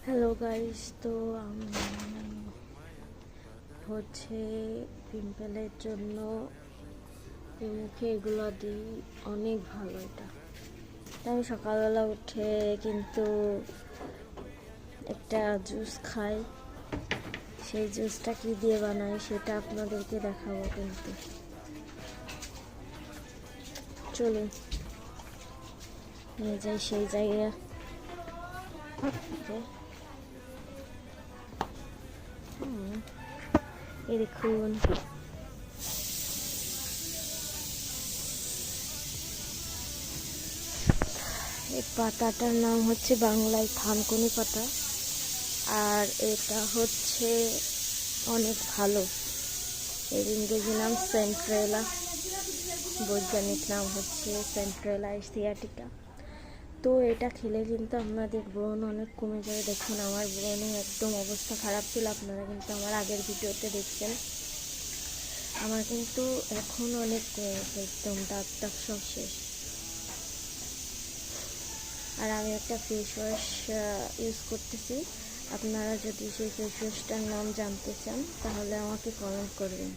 Hello guys, তো হচ্ছে পিম্পলের জন্য এই মুখে এগুলো দিই, অনেক ভালো এটা। আমি সকালবেলা উঠে কিন্তু একটা জুস খাই, সেই জুসটা কি দিয়ে বানাই সেটা আপনাদেরকে দেখাবো। কিন্তু চলুন নিয়ে যাই সেই জায়গা। এই দেখুন, এই পাতাটার নাম হচ্ছে বাংলায় থানকুনি পাতা, আর এটা হচ্ছে অনেক ভালো। এর ইংরেজি নাম সেন্ট্রেলা, বৈজ্ঞানিক নাম হচ্ছে সেন্ট্রেলা এশিয়াটিকা। তো এটা খেলে কিন্তু আপনাদের ব্রণ অনেক কমে যাবে। দেখুন আমার ব্রণে একদম অবস্থা খারাপ ছিল, আপনারা কিন্তু আমার আগের ভিডিওতে দেখছেন। আমার কিন্তু এখন অনেক কমে গেছে, একদম দাগ টাগ সব শেষ। আর আমি একটা ফেস ওয়াশ ইউজ করতেছি। আপনারা যদি সেই ফেস ওয়াশটার নাম জানতে চান তাহলে আমাকে কমেন্ট করবেন।